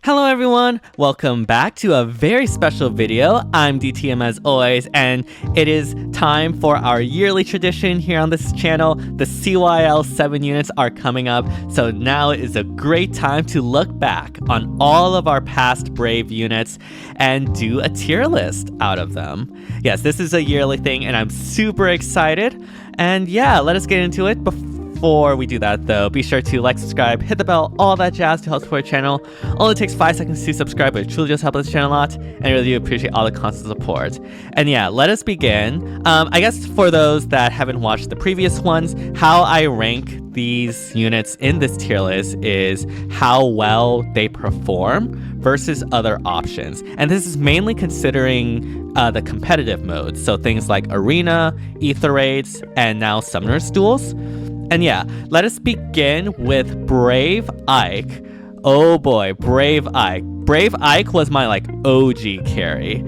Hello everyone, welcome back to a very special video. I'm DTM as always, and it is time for our yearly tradition here on this channel. The CYL 7 units are coming up, so now is a great time to look back on all of our past Brave units and do a tier list out of them. Yes, this is a yearly thing and I'm super excited. And yeah, let us get into it. Before we do that though, be sure to like, subscribe, hit the bell, all that jazz to help support the channel. Only takes 5 seconds to subscribe, but it truly does help us channel a lot, and I really do appreciate all the constant support. And yeah, let us begin. I guess for those that haven't watched the previous ones, how I rank these units in this tier list is how well they perform versus other options. And this is mainly considering the competitive modes, so things like Arena, Ether Raids, and now Summoner's Duels. And yeah, let us begin with Brave Ike. Oh boy, Brave Ike. Brave Ike was my OG carry,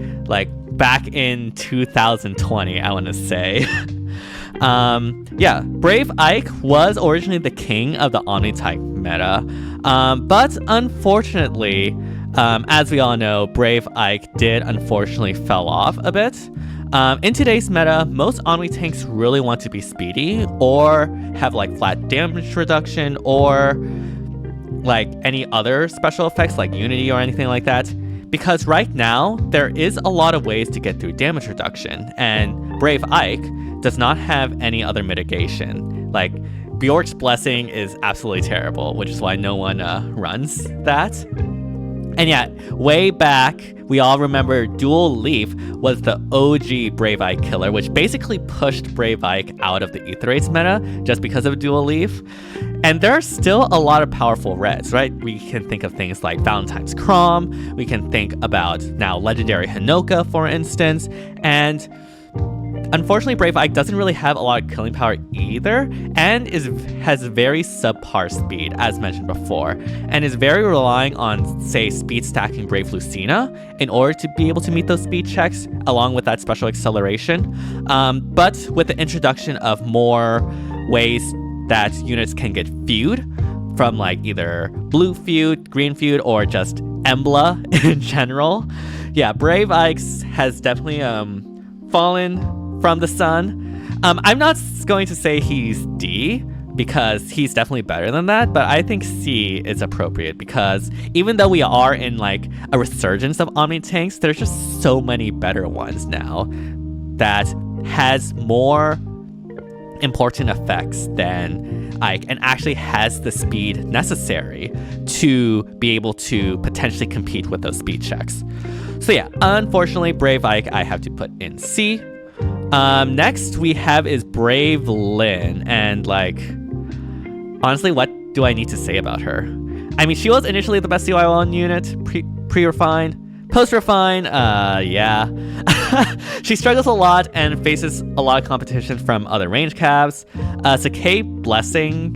back in 2020, I want to say. Yeah, Brave Ike was originally the king of the Omni-type meta, but unfortunately, as we all know, Brave Ike did unfortunately fell off a bit. In today's meta, most Omni tanks really want to be speedy or have flat damage reduction or any other special effects like Unity or anything like that. Because right now, there is a lot of ways to get through damage reduction, and Brave Ike does not have any other mitigation. Bjork's Blessing is absolutely terrible, which is why no one runs that. And yeah, way back, we all remember Dual Leaf was the OG Brave Ike killer, which basically pushed Brave Ike out of the Ether Raids meta just because of Dual Leaf. And there are still a lot of powerful reds, right? We can think of things like Valentine's Chrom, we can think about now Legendary Hinoka, for instance, and unfortunately, Brave Ike doesn't really have a lot of killing power either, and has very subpar speed, as mentioned before, and is very relying on, say, speed stacking Brave Lucina in order to be able to meet those speed checks, along with that special acceleration. But with the introduction of more ways that units can get feud, from either blue feud, green feud, or just Emblem in general, yeah, Brave Ike has definitely fallen from the sun. I'm not going to say he's D, because he's definitely better than that, but I think C is appropriate, because even though we are in a resurgence of Omni tanks, there's just so many better ones now that has more important effects than Ike, and actually has the speed necessary to be able to potentially compete with those speed checks. So yeah, unfortunately, Brave Ike I have to put in C. Next we have is Brave Lynn, and honestly, what do I need to say about her? I mean, she was initially the best CYL unit, pre-refined, post-refined, yeah. She struggles a lot and faces a lot of competition from other range cabs. Sakei Blessing,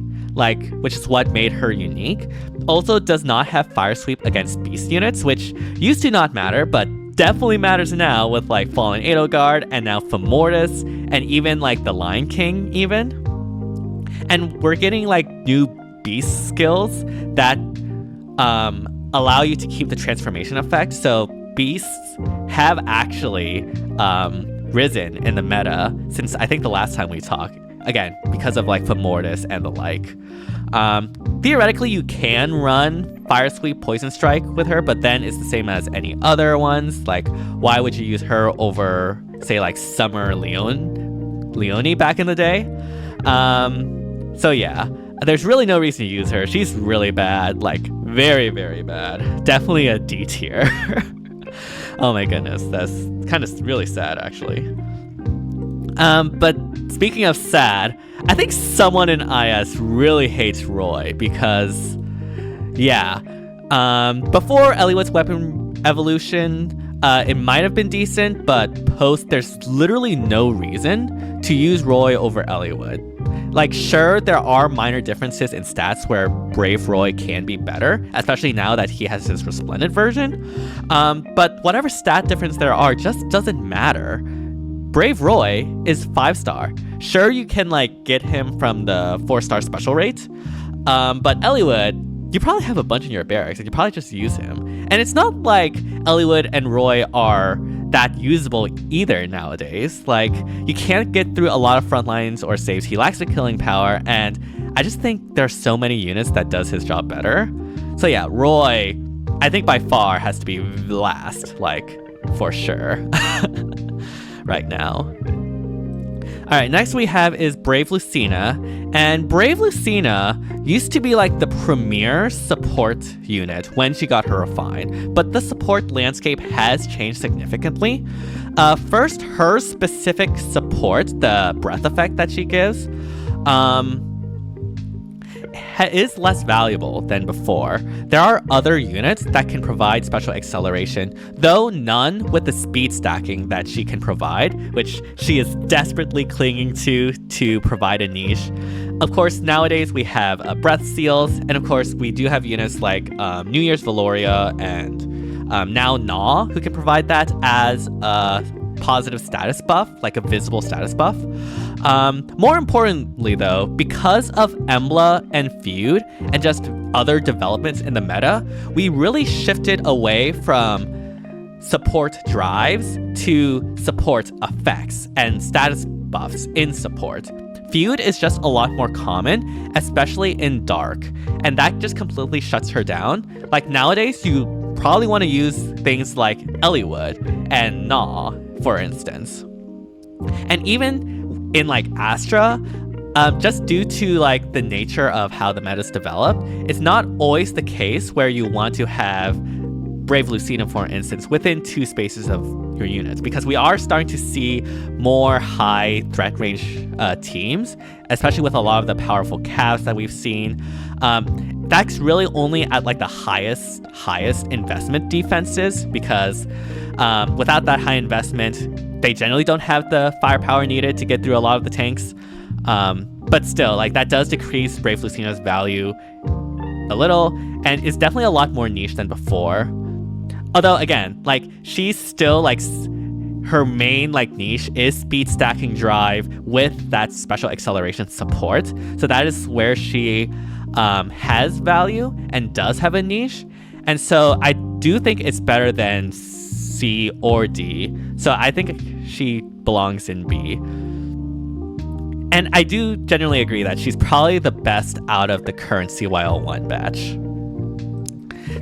which is what made her unique, also does not have Fire Sweep against beast units, which used to not matter, but definitely matters now with Fallen Edelgard and now Femortis and even the Lion King even. And we're getting new beast skills that allow you to keep the transformation effect. So beasts have actually risen in the meta since I think the last time we talked. Again, because of Femortis and the like. Theoretically, you can run Fire Sweep, Poison Strike with her, but then it's the same as any other ones. Why would you use her over, say, Summer Leone back in the day? So yeah, there's really no reason to use her. She's really bad, very, very bad. Definitely a D tier. Oh my goodness, that's kind of really sad, actually. But speaking of sad, I think someone in IS really hates Roy because, yeah, before Eliwood's weapon evolution, it might have been decent, but post, there's literally no reason to use Roy over Eliwood. Sure, there are minor differences in stats where Brave Roy can be better, especially now that he has his Resplendent version, but whatever stat difference there are just doesn't matter. Brave Roy is 5-star. Sure, you can get hit him from the 4-star special rate, but Eliwood you probably have a bunch in your barracks and you probably just use him. And it's not like Eliwood and Roy are that usable either nowadays. Like, you can't get through a lot of front lines or saves. He lacks the killing power, and I just think there's so many units that does his job better. So yeah, Roy, I think by far has to be last, like, for sure, right now. Alright, next we have is Brave Lucina, and Brave Lucina used to be like the premier support unit when she got her refine, but the support landscape has changed significantly. First, her specific support, the breath effect that she gives, is less valuable than before. There are other units that can provide special acceleration, though none with the speed stacking that she can provide, which she is desperately clinging to provide a niche. Of course, nowadays we have breath seals, and of course we do have units like New Year's Valoria and now Gnaw, who can provide that as a positive status buff, like a visible status buff. More importantly though, because of Emblem and Feud and just other developments in the meta, we really shifted away from support drives to support effects and status buffs in support. Feud is just a lot more common, especially in Dark, and that just completely shuts her down. Like nowadays, you probably want to use things like Eliwood and Gnaw, for instance. And even in like Astra, just due to like the nature of how the meta's developed, it's not always the case where you want to have Brave Lucina, for instance, within 2 spaces of your units, because we are starting to see more high threat range teams, especially with a lot of the powerful calves that we've seen. That's really only at like the highest investment defenses, because without that high investment, they generally don't have the firepower needed to get through a lot of the tanks. But still, like that does decrease Brave Lucina's value a little, and it's definitely a lot more niche than before. Although again, like she's still like her main like niche is speed stacking drive with that special acceleration support. So that is where she has value and does have a niche. And so I do think it's better than C or D. So I think she belongs in B. And I do generally agree that she's probably the best out of the current CYL 1 batch.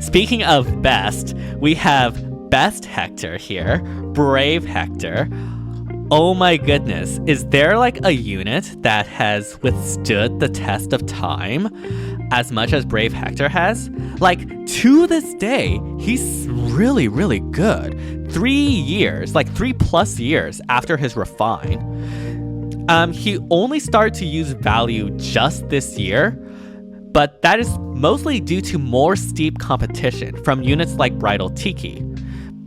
Speaking of best, we have Best Hector here, Brave Hector. Oh my goodness, is there like a unit that has withstood the test of time as much as Brave Hector has? Like, to this day, he's really, really good. 3 years, like 3+ years after his refine. He only started to use value just this year, but that is mostly due to more steep competition from units like Bridal Tiki.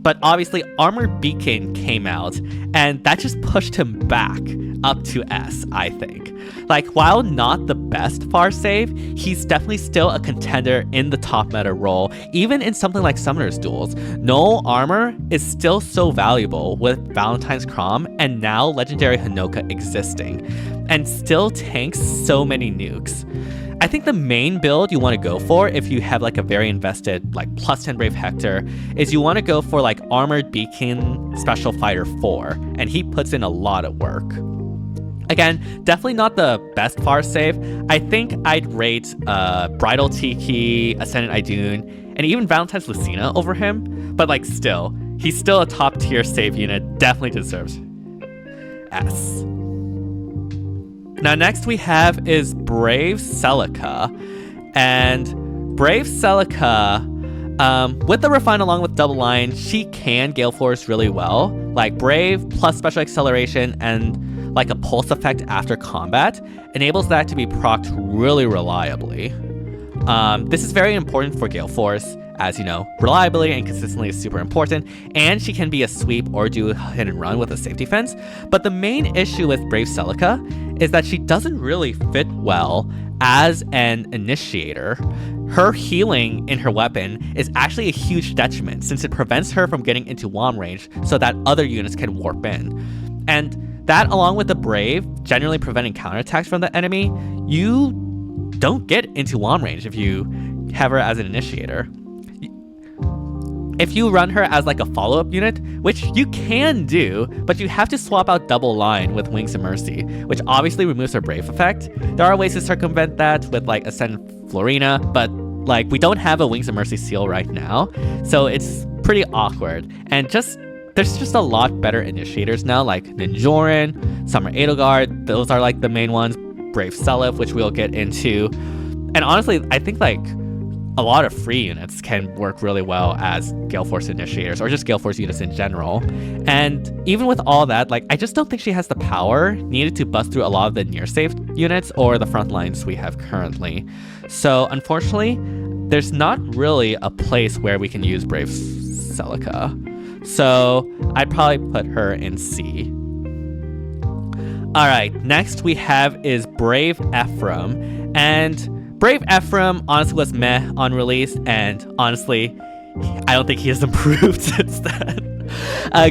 But obviously Armored Beacon came out, and that just pushed him back up to S, I think. Like, while not the best far save, he's definitely still a contender in the top meta role, even in something like Summoner's Duels. No armor is still so valuable with Valentine's Chrom and now Legendary Hinoka existing, and still tanks so many nukes. I think the main build you want to go for if you have like a very invested like +10 Brave Hector is you want to go for like Armored Beacon Special Fighter 4, and he puts in a lot of work. Again, definitely not the best far save. I think I'd rate Bridal Tiki, Ascendant Idun, and even Valentine's Lucina over him, but like still, he's still a top tier save unit, definitely deserves S. Now next we have is Brave Celica, and Brave Celica, with the refine along with double line, she can Gale Force really well. Like Brave plus special acceleration and like a pulse effect after combat enables that to be procced really reliably. This is very important for Gale Force, as you know, reliability and consistency is super important, and she can be a sweep or do a hit and run with a safe defense. But the main issue with Brave Celica is that she doesn't really fit well as an initiator. Her healing in her weapon is actually a huge detriment since it prevents her from getting into wand range so that other units can warp in. And that, along with the Brave generally preventing counterattacks from the enemy, you don't get into wand range if you have her as an initiator. If you run her as like a follow-up unit, which you can do, but you have to swap out Double Line with Wings of Mercy, which obviously removes her Brave effect. There are ways to circumvent that with like Ascend Florina, but like we don't have a Wings of Mercy seal right now, so it's pretty awkward. And there's just a lot better initiators now, like Ninjorin, Summer Edelgard. Those are like the main ones. Brave Seliph, which we'll get into. And honestly, I think like a lot of free units can work really well as Gale Force initiators, or just Gale Force units in general. And even with all that, like I just don't think she has the power needed to bust through a lot of the near safe units or the front lines we have currently. So unfortunately, there's not really a place where we can use Brave Celica. So I'd probably put her in C. Alright, next we have is Brave Ephraim. And Brave Ephraim honestly was meh on release, and honestly, I don't think he has improved since then.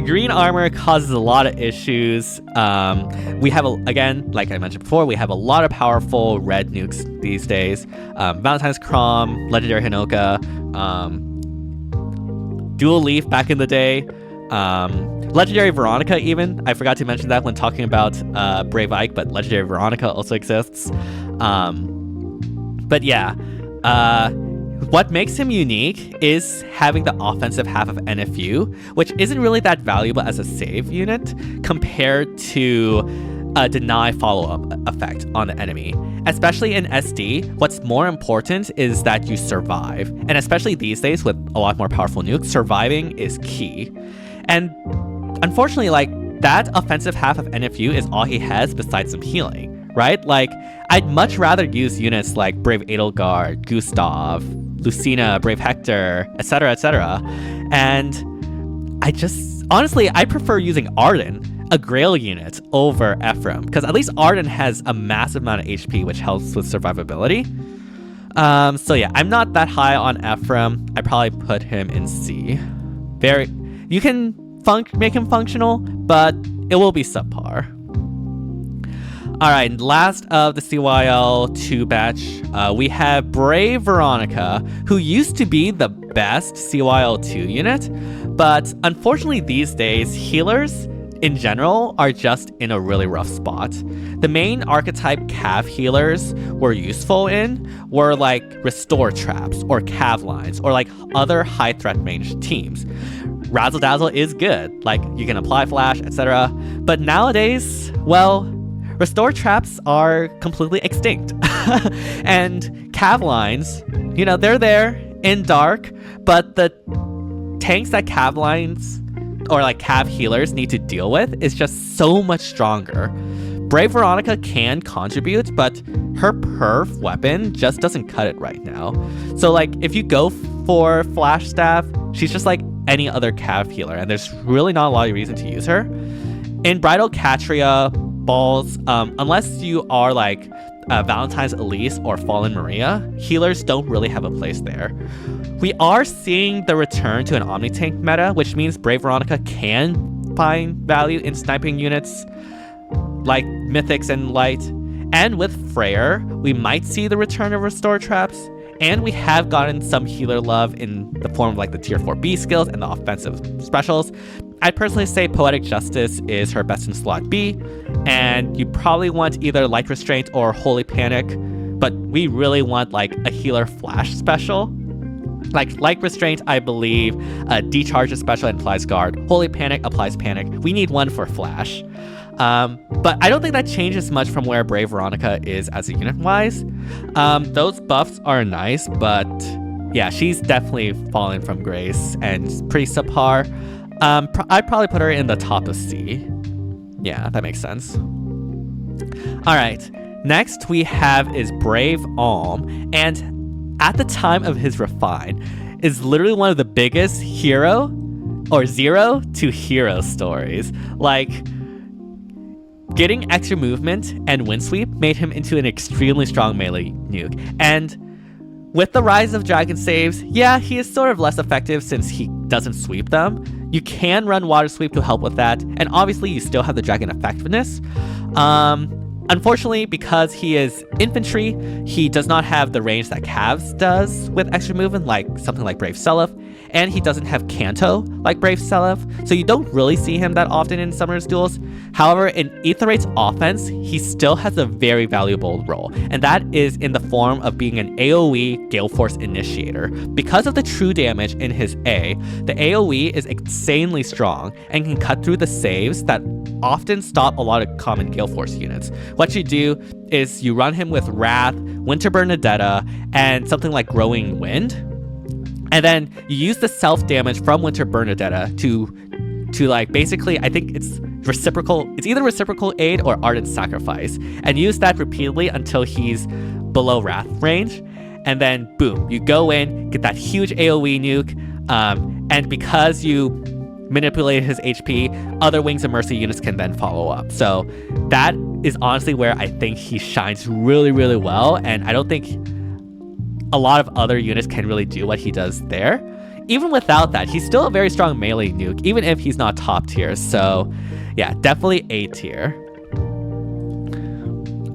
Green armor causes a lot of issues. We have, again, like I mentioned before, we have a lot of powerful red nukes these days. Valentine's Chrom, Legendary Hinoka, Dual Leaf back in the day, Legendary Veronica even. I forgot to mention that when talking about Brave Ike, but Legendary Veronica also exists. But yeah, what makes him unique is having the offensive half of NFU, which isn't really that valuable as a save unit compared to a deny follow-up effect on the enemy. Especially in SD, what's more important is that you survive. And especially these days with a lot more powerful nukes, surviving is key. And unfortunately, like, that offensive half of NFU is all he has besides some healing. Right? Like, I'd much rather use units like Brave Edelgard, Gustav, Lucina, Brave Hector, etc., etc. And honestly, I prefer using Arden, a Grail unit, over Ephraim, because at least Arden has a massive amount of HP, which helps with survivability. So yeah, I'm not that high on Ephraim. I probably put him in C. You can make him functional, but it will be subpar. Alright, last of the CYL 2 batch, we have Brave Veronica, who used to be the best CYL 2 unit, but unfortunately these days, healers in general are just in a really rough spot. The main archetype Cav healers were useful were like Restore Traps, or Cav Lines, or like other high threat range teams. Razzle Dazzle is good, like you can apply flash, etc. But nowadays, well, Restore Traps are completely extinct. And Cav Lines, you know, they're there in dark, but the tanks that Cav Lines or like Cav healers need to deal with is just so much stronger. Brave Veronica can contribute, but her perf weapon just doesn't cut it right now. So like if you go for Flash Staff, she's just like any other Cav healer, and there's really not a lot of reason to use her. In Bridal Catria balls, unless you are like Valentine's Elise or Fallen Maria, healers don't really have a place there. We are seeing the return to an Omni-Tank meta, which means Brave Veronica can find value in sniping units like Mythics and Light. And with Freyr, we might see the return of Restore Traps, and we have gotten some healer love in the form of like the tier 4B skills and the offensive specials. I'd personally say Poetic Justice is her best in slot B, and you probably want either Light Restraint or Holy Panic, but we really want like a healer flash special. Like Light Restraint, I believe, decharges special and applies guard. Holy Panic applies panic. We need one for flash. But I don't think that changes much from where Brave Veronica is as a unit-wise. Those buffs are nice, but yeah, she's definitely fallen from grace and pretty subpar. I'd probably put her in the top of C. Yeah, that makes sense. Alright, next we have is Brave Alm, and at the time of his refine, is literally one of the biggest hero or zero to hero stories. Like, getting extra movement and wind sweep made him into an extremely strong melee nuke. And with the rise of dragon saves, yeah, he is sort of less effective since he doesn't sweep them. You can run water sweep to help with that, and obviously you still have the dragon effectiveness. Unfortunately, because he is infantry, he does not have the range that Cavs does with extra movement, like something like Brave Seliph, and he doesn't have Canto like Brave Seliph, so you don't really see him that often in Summoner's Duels. However, in Aetherite's offense, he still has a very valuable role, and that is in the form of being an AoE Gale Force Initiator. Because of the true damage in his A, the AoE is insanely strong and can cut through the saves that often stop a lot of common Gale Force units. What you do is you run him with Wrath, Winter Bernadetta, and something like Growing Wind. And then you use the self-damage from Winter Bernadetta to like, basically, I think it's either Reciprocal Aid or Ardent Sacrifice. And use that repeatedly until he's below Wrath range. And then, boom, you go in, get that huge AoE nuke, and because you manipulate his HP, other Wings of Mercy units can then follow up. So that is honestly where I think he shines really, really well, and I don't think a lot of other units can really do what he does there. Even without that, he's still a very strong melee nuke, even if he's not top tier. So yeah, definitely A tier.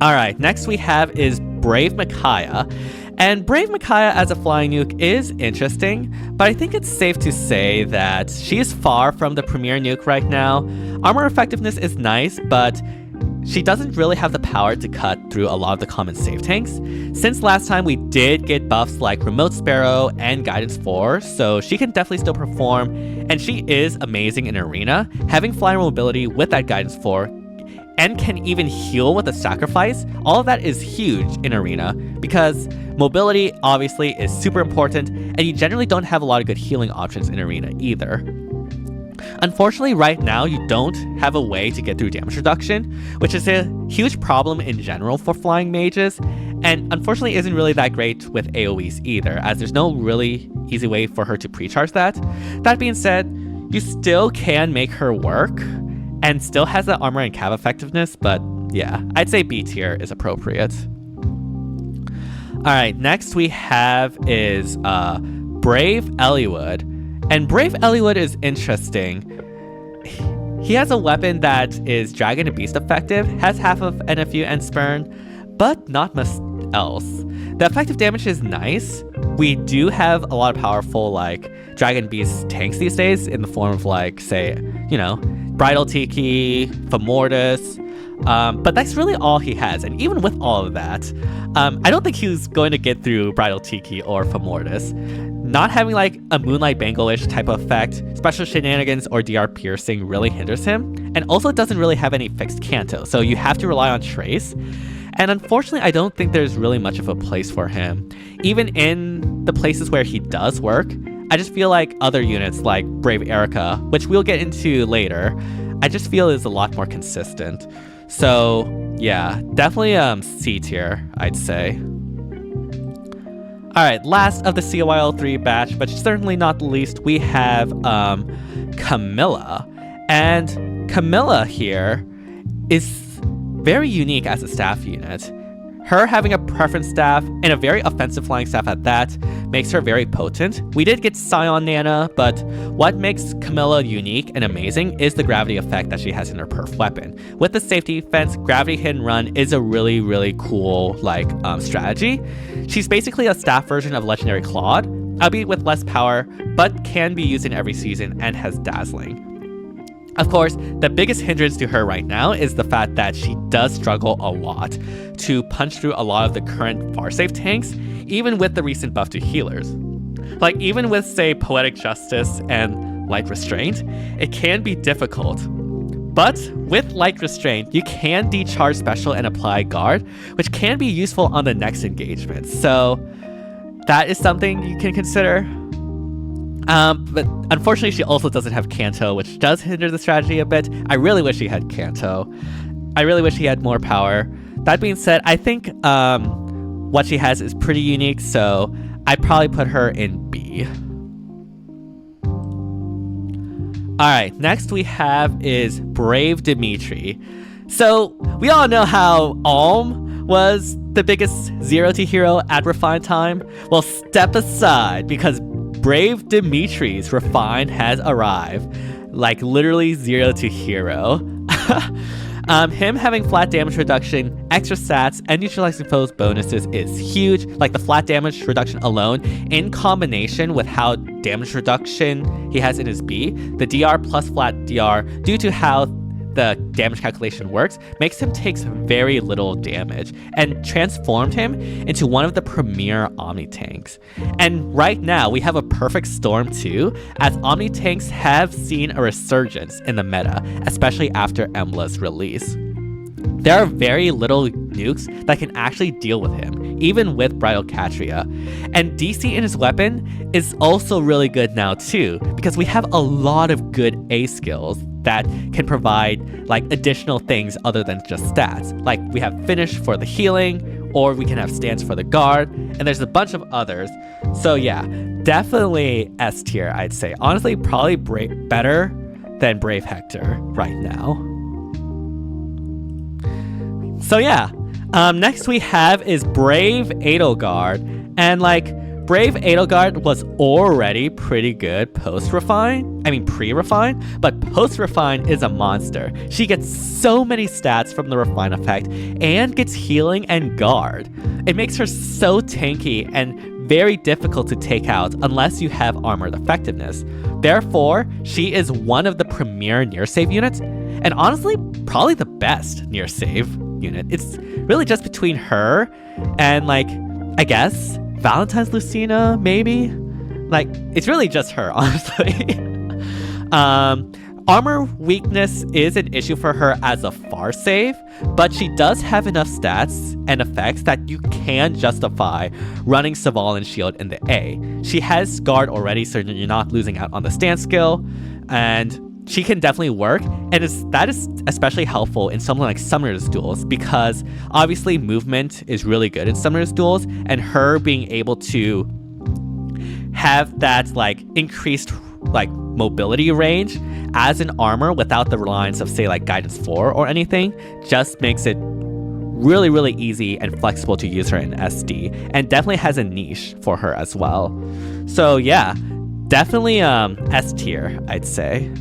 Alright, next we have is Brave Micaiah. And Brave Micaiah as a flying nuke is interesting, but I think it's safe to say that she is far from the premier nuke right now. Armor effectiveness is nice, but she doesn't really have the power to cut through a lot of the common save tanks. Since last time, we did get buffs like Remote Sparrow and Guidance 4, so she can definitely still perform, and she is amazing in Arena. Having flying mobility with that Guidance 4 and can even heal with a sacrifice, all of that is huge in Arena because mobility obviously is super important, and you generally don't have a lot of good healing options in Arena either. Unfortunately, right now, you don't have a way to get through damage reduction, which is a huge problem in general for flying mages, and unfortunately isn't really that great with AoEs either, as there's no really easy way for her to pre-charge that. That being said, you still can make her work, and still has the armor and cav effectiveness, but yeah, I'd say B tier is appropriate. Alright, next we have is Brave Eliwood. And Brave Eliwood is interesting. He has a weapon that is Dragon and Beast effective, has half of NFU and Spurn, but not much else. The effective damage is nice. We do have a lot of powerful like Dragon Beast tanks these days in the form of like, say, Bridal Tiki, Femortis, but that's really all he has. And even with all of that, I don't think he's going to get through Bridal Tiki or Femortis. Not having like a Moonlight Bangle-ish type of effect, Special Shenanigans or DR Piercing really hinders him, and also doesn't really have any fixed Canto, so you have to rely on Trace. And unfortunately, I don't think there's really much of a place for him. Even in the places where he does work, I just feel like other units like Brave Eirika, which we'll get into later, I just feel is a lot more consistent. So yeah, definitely C tier, I'd say. Alright, last of the CYL 3 batch, but certainly not the least, we have Camilla. And Camilla here is very unique as a staff unit. Her having a preference staff, and a very offensive flying staff at that, makes her very potent. We did get Scion Nana, but what makes Camilla unique and amazing is the gravity effect that she has in her perf weapon. With the safety defense, gravity hit and run is a really, really cool strategy. She's basically a staff version of Legendary Claude, albeit with less power, but can be used in every season and has dazzling. Of course, the biggest hindrance to her right now is the fact that she does struggle a lot to punch through a lot of the current Farsafe tanks, even with the recent buff to healers. Like, even with, say, Poetic Justice and Light Restraint, it can be difficult. But with Light Restraint, you can decharge special and apply guard, which can be useful on the next engagement. So that is something you can consider. But unfortunately, she also doesn't have Canto, which does hinder the strategy a bit. I really wish she had Canto. I really wish she had more power. That being said, I think what she has is pretty unique, so I'd probably put her in B. Alright, next we have is Brave Dimitri. So, we all know how Alm was the biggest zero to hero at Refined time. Well, step aside, because Brave Dimitri's Refined has arrived. Like, literally 0 to hero. Him having flat damage reduction, extra stats, and neutralizing foes bonuses is huge. Like the flat damage reduction alone, in combination with how damage reduction he has in his B, the DR plus flat DR, due to how the damage calculation works, makes him take very little damage and transformed him into one of the premier Omni tanks. And right now we have a perfect storm too, as Omni tanks have seen a resurgence in the meta, especially after Emblem's release. There are very little nukes that can actually deal with him, even with Bridal Catria. And DC in his weapon is also really good now too, because we have a lot of good A skills that can provide like additional things other than just stats. Like we have Finish for the healing, or we can have Stance for the guard, and there's a bunch of others. So yeah, definitely S tier, I'd say. Honestly, probably better than Brave Hector right now. So yeah, next we have is Brave Edelgard, and like Brave Edelgard was already pretty good pre-refine, but post-refine is a monster. She gets so many stats from the refine effect and gets healing and guard. It makes her so tanky and very difficult to take out unless you have armored effectiveness. Therefore, she is one of the premier near save units, and honestly, probably the best near save unit. It's really just between her and like, I guess, Valentine's Lucina, maybe? Like, it's really just her, honestly. Armor weakness is an issue for her as a far save, but she does have enough stats and effects that you can justify running CYL and Shield in the A. She has guard already, so you're not losing out on the stance skill, and she can definitely work, and that is especially helpful in something like Summoner's Duels, because obviously movement is really good in Summoner's Duels, and her being able to have that like increased like mobility range as an armor without the reliance of say like Guidance 4 or anything just makes it really, really easy and flexible to use her in SD, and definitely has a niche for her as well. So yeah, definitely S tier, I'd say.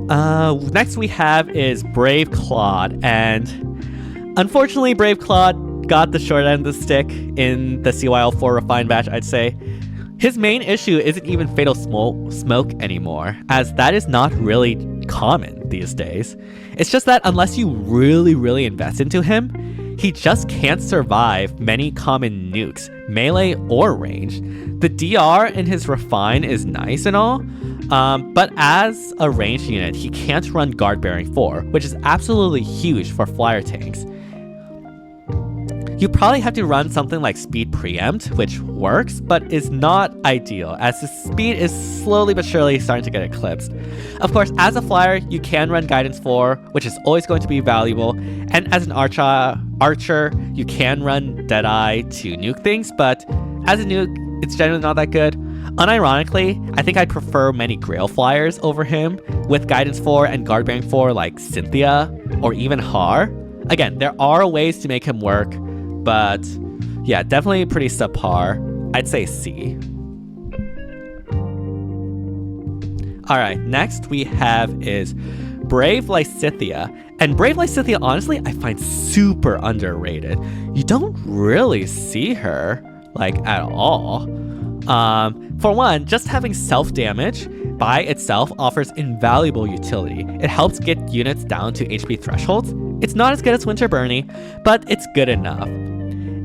Next we have is Brave Claude, and unfortunately Brave Claude got the short end of the stick in the CYL 4 refined batch, I'd say. His main issue isn't even Fatal Smoke anymore, as that is not really common these days. It's just that unless you really, really invest into him, he just can't survive many common nukes, melee or range. The DR in his refine is nice and all, but as a ranged unit, he can't run Guard Bearing 4, which is absolutely huge for flyer tanks. You probably have to run something like Speed Preempt, which works, but is not ideal, as his speed is slowly but surely starting to get eclipsed. Of course, as a flyer, you can run Guidance 4, which is always going to be valuable, and as an archer, you can run Deadeye to nuke things, but as a nuke, it's generally not that good. Unironically, I think I prefer many Grail flyers over him, with Guidance 4 and Guard Bearing 4 like Cynthia, or even Har. Again, there are ways to make him work, but yeah, definitely pretty subpar. I'd say C. Alright, next we have is Brave Lysithea. And Brave Lysithea, honestly, I find super underrated. You don't really see her, like, at all. For one, just having self-damage by itself offers invaluable utility. It helps get units down to HP thresholds. It's not as good as Winter Burnie, but it's good enough.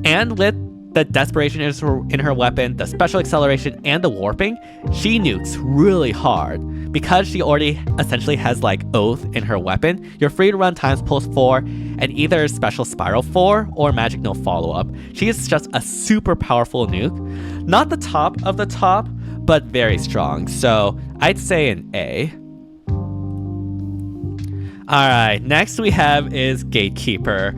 And with the Desperation in her weapon, the Special Acceleration, and the Warping, she nukes really hard. Because she already essentially has like Oath in her weapon, you're free to run Times Pulse 4 and either Special Spiral 4 or Magic No Follow-Up. She is just a super powerful nuke. Not the top of the top, but very strong. So I'd say an A. Alright, next we have is Gatekeeper.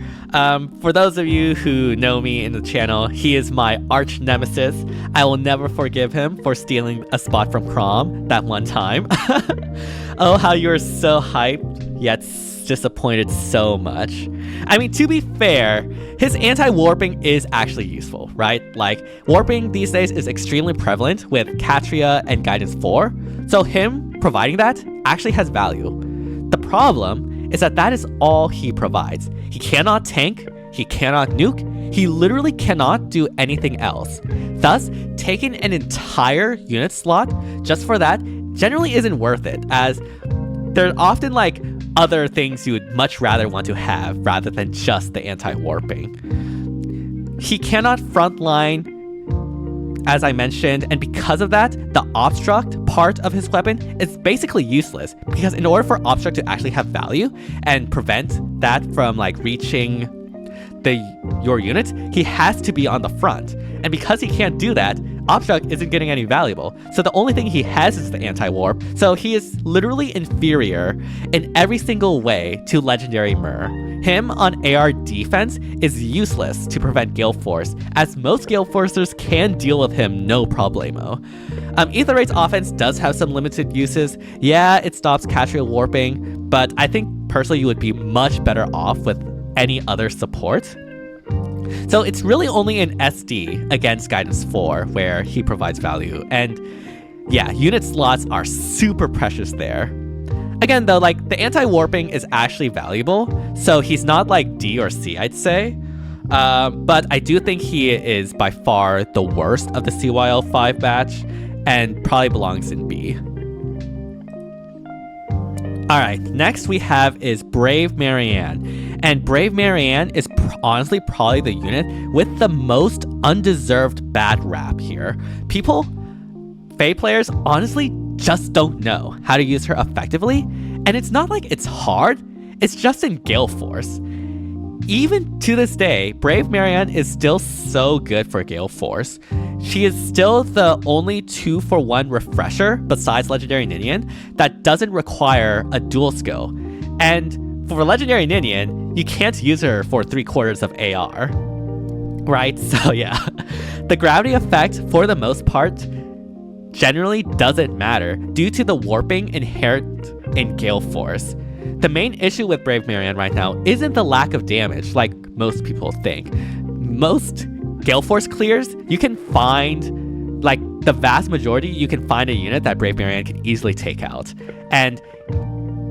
For those of you who know me in the channel, he is my arch nemesis. I will never forgive him for stealing a spot from Chrom that one time. Oh, how you were so hyped, yet disappointed so much. I mean, to be fair, his anti-warping is actually useful, right? Like, warping these days is extremely prevalent with Catria and Guidance 4, so him providing that actually has value. The problem is that is all he provides. He cannot tank, he cannot nuke, he literally cannot do anything else. Thus, taking an entire unit slot just for that generally isn't worth it, as there's often like other things you would much rather want to have rather than just the anti-warping. He cannot frontline, as I mentioned, and because of that, the obstruct part of his weapon is basically useless, because in order for obstruct to actually have value and prevent that from like reaching your unit, he has to be on the front. And because he can't do that, obstruct isn't getting any valuable. So the only thing he has is the anti-warp. So he is literally inferior in every single way to legendary Myr. Him on AR defense is useless to prevent Gale Force, as most Gale Forcers can deal with him no problemo. Ether Raid's offense does have some limited uses. Yeah, it stops Catriel warping, but I think personally you would be much better off with any other support. So it's really only in SD against Guidance 4 where he provides value, and yeah, unit slots are super precious there. Again though, like, the anti-warping is actually valuable, so he's not like D or C, I'd say. But I do think he is by far the worst of the CYL 5 batch, and probably belongs in B. Alright, next we have is Brave Marianne. And Brave Marianne is honestly probably the unit with the most undeserved bad rap here. Fae players honestly just don't know how to use her effectively, and it's not like it's hard, it's just in Gale Force. Even to this day, Brave Marianne is still so good for Gale Force. She is still the only 2-for-1 refresher, besides Legendary Ninian, that doesn't require a dual skill. And for Legendary Ninian, you can't use her for 3/4 of AR. Right? So yeah, the gravity effect, for the most part, generally doesn't matter due to the warping inherent in Gale Force. The main issue with Brave Marianne right now isn't the lack of damage, like most people think. Most Gale Force clears, you can find, like, the vast majority, you can find a unit that Brave Marianne can easily take out. And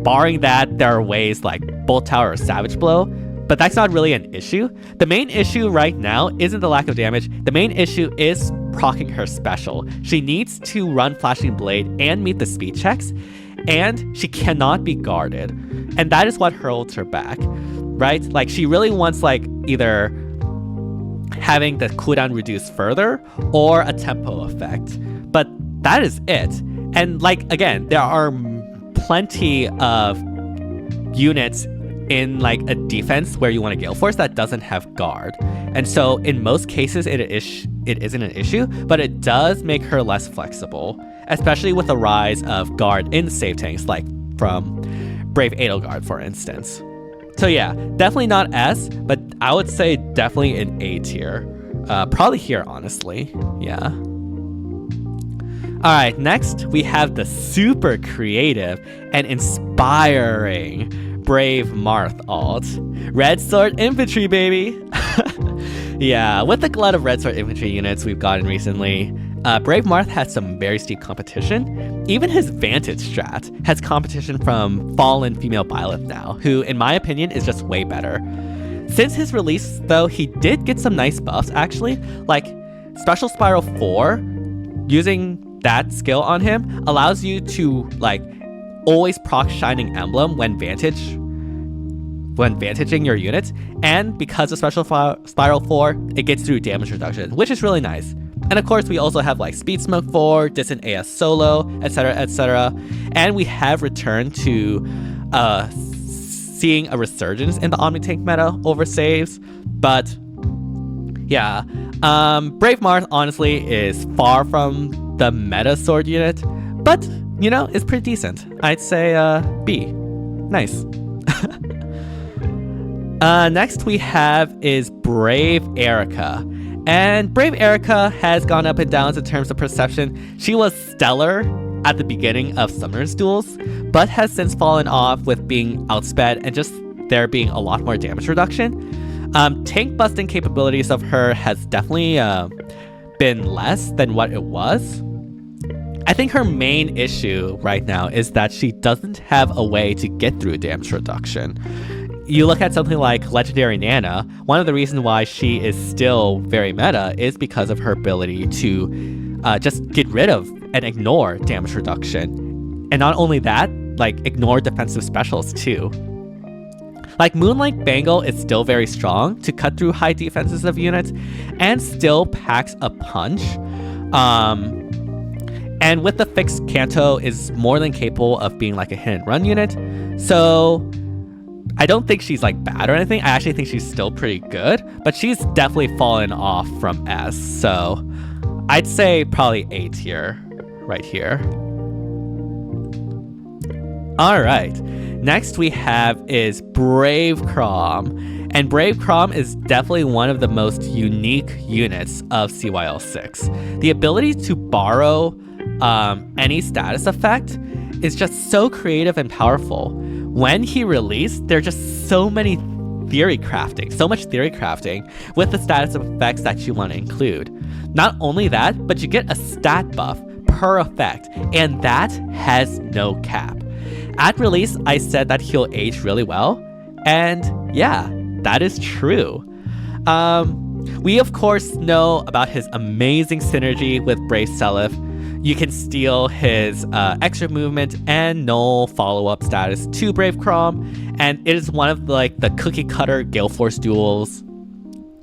barring that, there are ways like Bolt Tower or Savage Blow, but that's not really an issue. The main issue right now isn't the lack of damage, the main issue is proccing her special. She needs to run Flashing Blade and meet the speed checks, and she cannot be guarded. And that is what holds her back, right? Like, she really wants, like, either having the cooldown reduced further or a tempo effect. But that is it. And, like, again, there are plenty of units in, like, a defense where you want a Gale Force that doesn't have guard. And so, in most cases, it isn't an issue, but it does make her less flexible, especially with the rise of guard in save tanks, like from Brave Edelgard, for instance. So yeah, definitely not S, but I would say definitely in A tier. Probably here, honestly. Yeah. Alright, next we have the super creative and inspiring Brave Marth alt. Red Sword Infantry, baby! Yeah, with the glut of Red Sword Infantry units we've gotten recently, Brave Marth has some very steep competition. Even his Vantage strat has competition from fallen female Byleth now, who in my opinion is just way better. Since his release though, he did get some nice buffs actually, like Special Spiral 4, using that skill on him allows you to like always proc Shining Emblem when vantaging your units, and because of Special Spiral 4, it gets through damage reduction, which is really nice. And of course, we also have like Speed Smoke 4, Distant AS Solo, etc, etc. And we have returned to seeing a resurgence in the Omni-Tank meta over saves. But yeah, Brave Marth honestly is far from the meta sword unit, but you know, it's pretty decent. I'd say B. Nice. Next we have is Brave Eirika. And Brave Eirika has gone up and down in terms of perception. She was stellar at the beginning of Summoner's Duels, but has since fallen off with being outsped and just there being a lot more damage reduction. Tank busting capabilities of her has definitely been less than what it was. I think her main issue right now is that she doesn't have a way to get through damage reduction. You look at something like Legendary Nana, one of the reasons why she is still very meta is because of her ability to just get rid of and ignore damage reduction. And not only that, like ignore defensive specials too. Like Moonlight Bangle is still very strong to cut through high defenses of units and still packs a punch. And with the fixed Kanto is more than capable of being like a hit and run unit. So I don't think she's like bad or anything. I actually think she's still pretty good, but she's definitely fallen off from S. So I'd say probably A tier right here. All right. Next we have is Brave Chrom. And Brave Chrom is definitely one of the most unique units of CYL 6. The ability to borrow any status effect is just so creative and powerful. When he released, there are just so much theory crafting with the status effects that you want to include. Not only that, but you get a stat buff per effect, and that has no cap. At release, I said that he'll age really well, and yeah, that is true. We of course know about his amazing synergy with Brave Seliph. You can steal his extra movement and null follow-up status to Brave Chrom, and it is one of the cookie cutter Gale Force duels.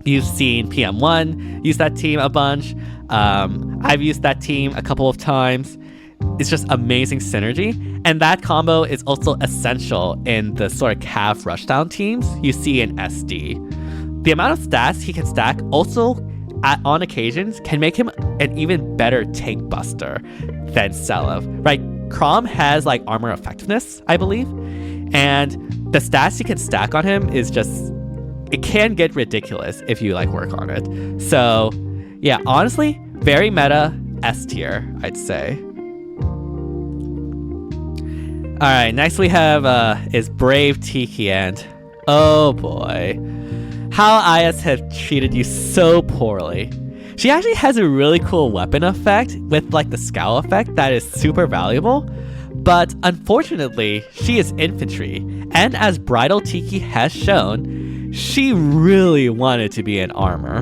You've seen PM1 use that team a bunch. I've used that team a couple of times. It's just amazing synergy, and that combo is also essential in the sort of cav rushdown teams you see in SD. The amount of stats he can stack also on occasions can make him an even better tank buster than Seliph, right? Chrom has like armor effectiveness, I believe, and the stats you can stack on him is just, it can get ridiculous if you like work on it. So yeah, honestly, very meta, S tier, I'd say. All right, next we have is Brave Tiki, and oh boy, how IS have treated you so poorly. She actually has a really cool weapon effect with like the scowl effect that is super valuable, but unfortunately, she is infantry, and as Bridal Tiki has shown, she really wanted to be in armor.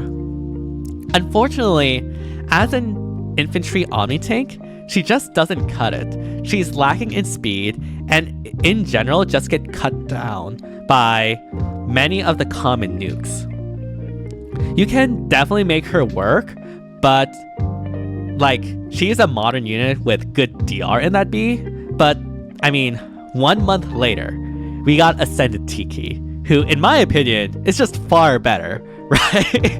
Unfortunately, as an infantry Omni tank, she just doesn't cut it. She's lacking in speed, and in general just get cut down by many of the common nukes. You can definitely make her work, but like, she's a modern unit with good DR in that B, but I mean, 1 month later, we got Ascended Tiki, who in my opinion is just far better, right?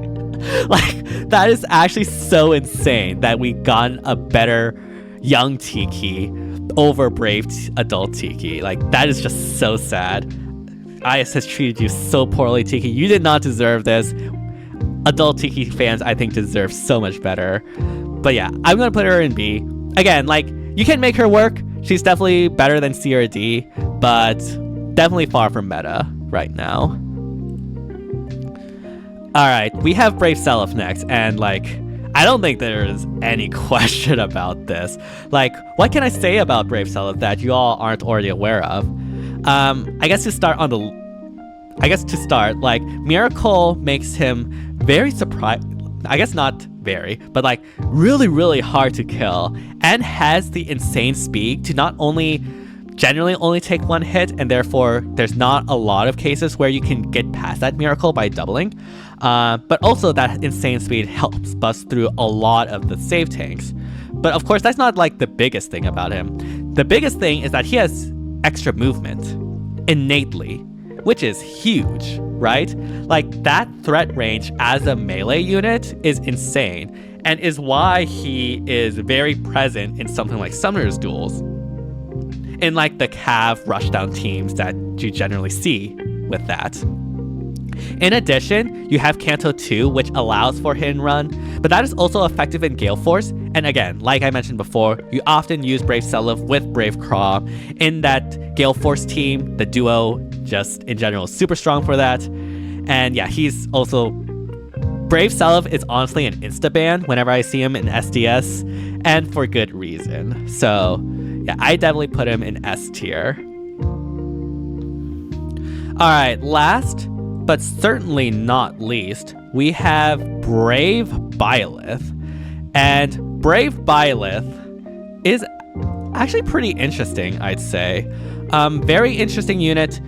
Like, that is actually so insane that we got a better young Tiki over Brave adult Tiki. Like, that is just so sad. IS has treated you so poorly, Tiki. You did not deserve this. Adult Tiki fans, I think, deserve so much better. But yeah, I'm gonna put her in B. Again, like, you can make her work. She's definitely better than C or D, but definitely far from meta right now. Alright, we have Brave Seliph next, and like, I don't think there's any question about this. Like, what can I say about Brave Seliph that you all aren't already aware of? I guess to start, like, Miracle makes him very I guess not very, but like really, really hard to kill, and has the insane speed to not only generally only take one hit, and therefore there's not a lot of cases where you can get past that Miracle by doubling, but also that insane speed helps bust through a lot of the save tanks. But of course, that's not like the biggest thing about him. The biggest thing is that he has extra movement innately, which is huge, right? Like, that threat range as a melee unit is insane, and is why he is very present in something like Summoner's Duels, in like the cav rushdown teams that you generally see with that. In addition, you have Kanto 2, which allows for hit and run, but that is also effective in Gale Force. And again, like I mentioned before, you often use Brave Seliph with Brave Chrom in that Gale Force team. The duo just in general is super strong for that. And yeah, he's also Brave Seliph is honestly an insta-ban whenever I see him in SDS, and for good reason. So yeah, I definitely put him in S tier. Alright, last but certainly not least, we have Brave Byleth. And Brave Byleth is actually pretty interesting, I'd say. Very interesting unit.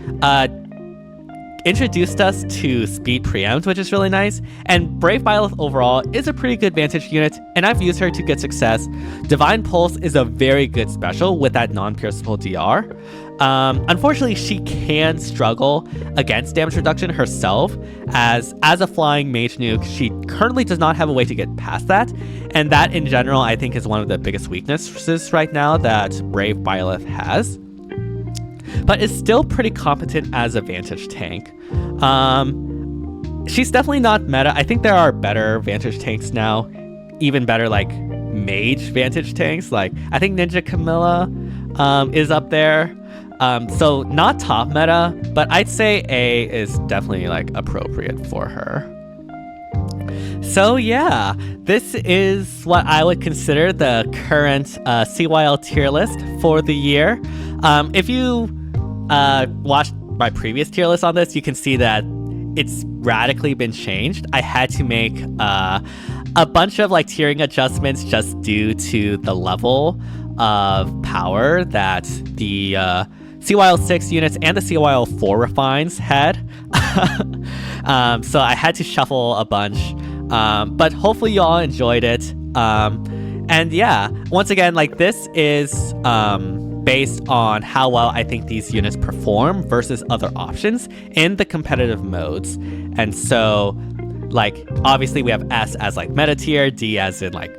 Introduced us to speed preempt, which is really nice, and Brave Byleth overall is a pretty good Vantage unit, and I've used her to good success. Divine Pulse is a very good special with that non-pierceable DR. Unfortunately, she can struggle against damage reduction herself, as a flying mage nuke, she currently does not have a way to get past that, and that in general I think is one of the biggest weaknesses right now that Brave Byleth has. But is still pretty competent as a Vantage tank. She's definitely not meta. I think there are better Vantage tanks now, even better like mage Vantage tanks. Like I think Ninja Camilla is up there. So not top meta, but I'd say A is definitely like appropriate for her. So yeah, this is what I would consider the current CYL tier list for the year. If you watched my previous tier list on this, you can see that it's radically been changed. I had to make a bunch of like tiering adjustments just due to the level of power that the CYL 6 units and the CYL 4 refines had. So I had to shuffle a bunch, but hopefully you all enjoyed it. And yeah, once again, like this is based on how well I think these units perform versus other options in the competitive modes. And so, like, obviously we have S as like meta tier, D as in like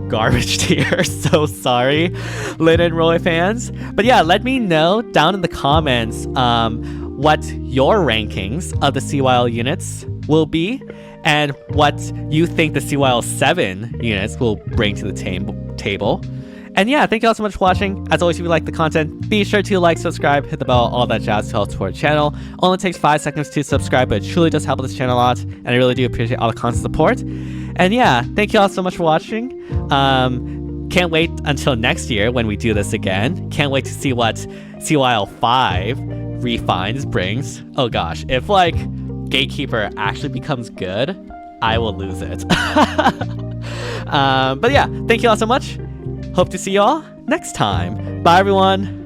garbage tier. So sorry, Lin and Roy fans. But yeah, let me know down in the comments what your rankings of the CYL units will be and what you think the CYL 7 units will bring to the table. And yeah, thank you all so much for watching. As always, if you like the content, be sure to like, subscribe, hit the bell, all that jazz to help support the channel. Only takes 5 seconds to subscribe, but it truly does help this channel a lot, and I really do appreciate all the constant support. And yeah, thank you all so much for watching. Can't wait until next year when we do this again. Can't wait to see what CYL 5 refines brings. Oh gosh, if like Gatekeeper actually becomes good, I will lose it. But yeah, thank you all so much. Hope to see you all next time. Bye, everyone.